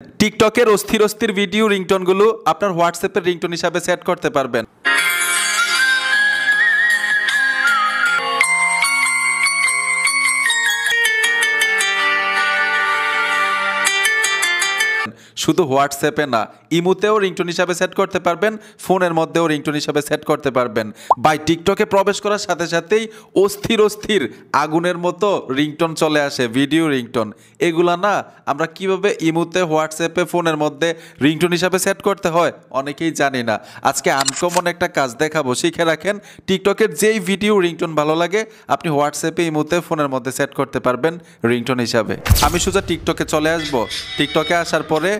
টিকটকের অস্থির অস্থির ভিডিও রিংটোনগুলো আপনার হোয়াটসঅ্যাপের রিংটোন হিসাবে সেট করতে পারবেন। শুধু হোয়াটসঅ্যাপে না, ইমোতেও রিংটোন হিসাবে সেট করতে পারবেন, ফোনের মধ্যেও রিংটোন হিসাবে সেট করতে পারবেন। বাই টিকটকে প্রবেশ করার সাথে সাথেই অস্থির অস্থির আগুনের মতো রিংটোন চলে আসে, ভিডিও রিংটোন। এগুলা না আমরা কিভাবে ইমোতে, হোয়াটসঅ্যাপে, ফোনের মধ্যে রিংটোন হিসাবে সেট করতে হয় অনেকেই জানি না। আজকে আনকমন একটা কাজ দেখাবো, শিখে রাখেন। টিকটকের যেই ভিডিও রিংটোন ভালো লাগে আপনি হোয়াটসঅ্যাপে, ইমোতে, ফোনের মধ্যে সেট করতে পারবেন রিংটোন হিসাবে। আমি সোজা টিকটকে চলে আসব। টিকটকে আসার পরে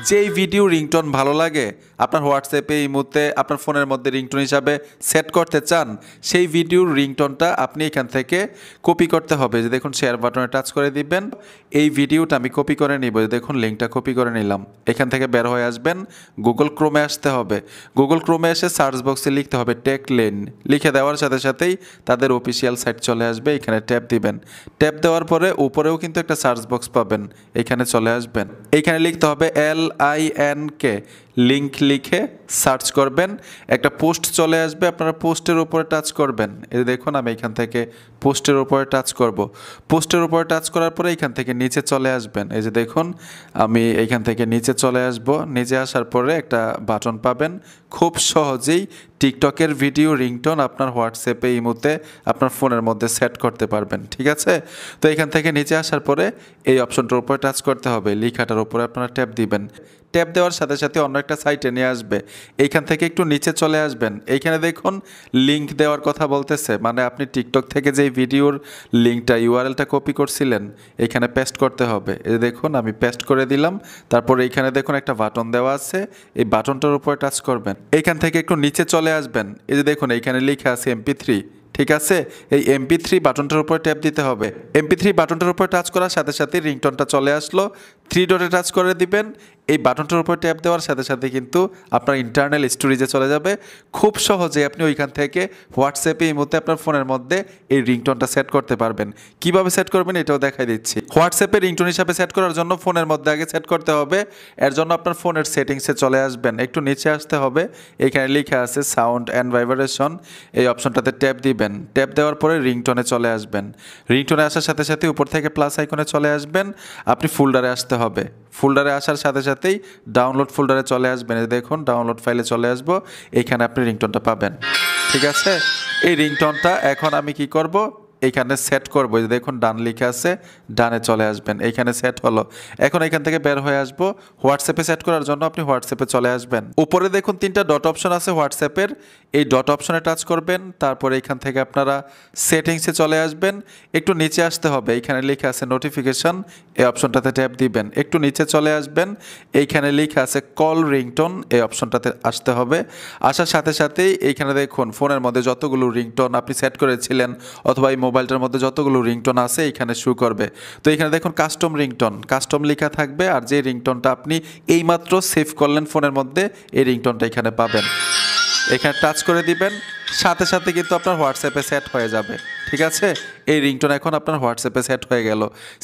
যেই ভিডিও রিংটোন ভালো লাগে আপনার হোয়াটসঅ্যাপে, ইমোতে, আপনার ফোনের মধ্যে রিংটোন হিসাবে সেট করতে চান, সেই ভিডিওর রিংটোনটা আপনি এখান থেকে কপি করতে হবে। যে দেখুন শেয়ার বাটনে টাচ করে দিবেন। এই ভিডিওটা আমি কপি করে নিব। দেখুন লিঙ্কটা কপি করে নিলাম। এখান থেকে বের হয়ে আসবেন, গুগল ক্রোমে আসতে হবে। গুগল ক্রোমে এসে সার্চ বক্সে লিখতে হবে টেকলেন। লিখে দেওয়ার সাথে সাথেই তাদের অফিসিয়াল সাইট চলে আসবে। এখানে ট্যাপ দিবেন। ট্যাপ দেওয়ার পরে উপরেও কিন্তু একটা সার্চ বক্স পাবেন, এখানে চলে আসবেন। এইখানে লিখতে হবে LINK, লিঙ্ক লিখে সার্চ করবেন। একটা পোস্ট চলে আসবে, আপনারা পোস্টের উপরে টাচ করবেন। এই দেখুন আমি এখান থেকে পোস্টের উপরে টাচ করব। পোস্টের উপরে টাচ করার পরে এখান থেকে নিচে চলে আসবেন। এই যে দেখুন আমি এইখান থেকে নিচে চলে আসব। নিচে আসার পরে একটা বাটন পাবেন। খুব সহজেই টিকটকের ভিডিও রিংটোন আপনার হোয়াটসঅ্যাপে, ইমোতে, আপনার ফোনের মধ্যে সেট করতে পারবেন। ঠিক আছে? তো এখান থেকে নিচে আসার পরে এই অপশনটার উপরে টাচ করতে হবে, লেখাটার উপরে আপনারা ট্যাপ দিবেন। ট্যাপ দেওয়ার সাথে সাথে অন্য একটা সাইটে নিয়ে আসবে। এইখান থেকে একটু নিচে চলে আসবেন। এইখানে দেখুন লিঙ্ক দেওয়ার কথা বলতেছে, মানে আপনি টিকটক থেকে যেই ভিডিওর লিঙ্কটা, ইউআরএলটা কপি করছিলেন এখানে পেস্ট করতে হবে। এই দেখুন আমি পেস্ট করে দিলাম। তারপরে এইখানে দেখুন একটা বাটন দেওয়া আছে, এই বাটনটার উপরে টাচ করবেন। এইখান থেকে একটু নিচে চলে আসবেন। এই যে দেখুন এইখানে লেখা আছে MP3। ঠিক আছে? এই MP3 বাটনটার উপরে ট্যাপ দিতে হবে। MP3 বাটনটার উপরে টাচ করার সাথে সাথে রিংটোনটা চলে আসলো। 3 ডটে টাচ করে দিবেন। এই বাটনটার উপর ট্যাপ দেওয়ার সাথে সাথে কিন্তু আপনার ইন্টারনাল স্টোরেজে চলে যাবে। খুব সহজে আপনি ওইখান থেকে হোয়াটসঅ্যাপে, ইমোতে, আপনার ফোনের মধ্যে এই রিংটোনটা সেট করতে পারবেন। কিভাবে সেট করবেন এটাও দেখাই দিচ্ছি। হোয়াটসঅ্যাপে রিংটোন হিসাবে সেট করার জন্য ফোনের মধ্যে আগে সেট করতে হবে। এর জন্য আপনার ফোনের সেটিংসে চলে আসবেন, একটু নিচে আসতে হবে। এখানে লেখা আছে সাউন্ড অ্যান্ড ভাইব্রেশন, এই অপশনটাতে ট্যাপ দিবেন। ট্যাপ দেওয়ার পরে রিংটোনে চলে আসবেন। রিংটোনে আসার সাথে সাথে উপর থেকে প্লাস আইকনে চলে আসবেন। আপনি ফোল্ডারে আসতে হবে। ফোল্ডারে আসার সাথে সাথেই ডাউনলোড ফোল্ডারে চলে আসবেন। দেখুন ডাউনলোড ফাইলে চলে আসবো, এইখানে আপনি রিংটোনটা পাবেন। ঠিক আছে? এই রিংটোনটা এখন আমি কি করব, এইখানে সেট করব। যে দেখুন ডান লিখে আছে, ডানে চলে আসবেন। এইখানে সেট হলো। এখন এখান থেকে বের হয়ে আসবো। হোয়াটসঅ্যাপে সেট করার জন্য আপনি হোয়াটসঅ্যাপে চলে আসবেন। উপরে দেখুন 3টা ডট অপশন আছে হোয়াটসঅ্যাপের, এই ডট অপশনে টাচ করবেন। তারপরে এখান থেকে আপনারা সেটিংসে চলে আসবেন। একটু নিচে আসতে হবে, এইখানে লেখা আছে নোটিফিকেশন, এই অপশনটাতে ট্যাপ দিবেন। একটু নিচে চলে আসবেন। এইখানে লেখা আছে কল রিংটোন, এই অপশনটাতে আসতে হবে। আসার সাথে সাথেই এইখানে দেখুন ফোনের মধ্যে যতগুলো রিংটোন আপনি সেট করেছিলেন অথবা এই মোবাইলটার মধ্যে যতগুলো রিংটোন আছে এখানে শো করবে। তো এখানে দেখুন কাস্টম রিংটোন, কাস্টম লেখা থাকবে। আর যে রিংটোনটা আপনি এইমাত্র সেভ করলেন ফোনের মধ্যে, এই রিংটোনটা এখানে পাবেন। এখানে টাচ করে দিবেন, সাথে সাথে কিন্তু আপনার হোয়াটসঅ্যাপে সেট হয়ে যাবে। ঠিক আছে? এই রিংটোন এখন আপনার হোয়াটসঅ্যাপে সেট হয়ে গেল।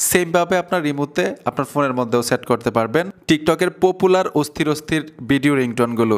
সেমভাবে আপনার রিমোতে, আপনার ফোনের মধ্যেও সেট করতে পারবেন টিকটকের পপুলার অস্থির অস্থির ভিডিও রিংটোনগুলো।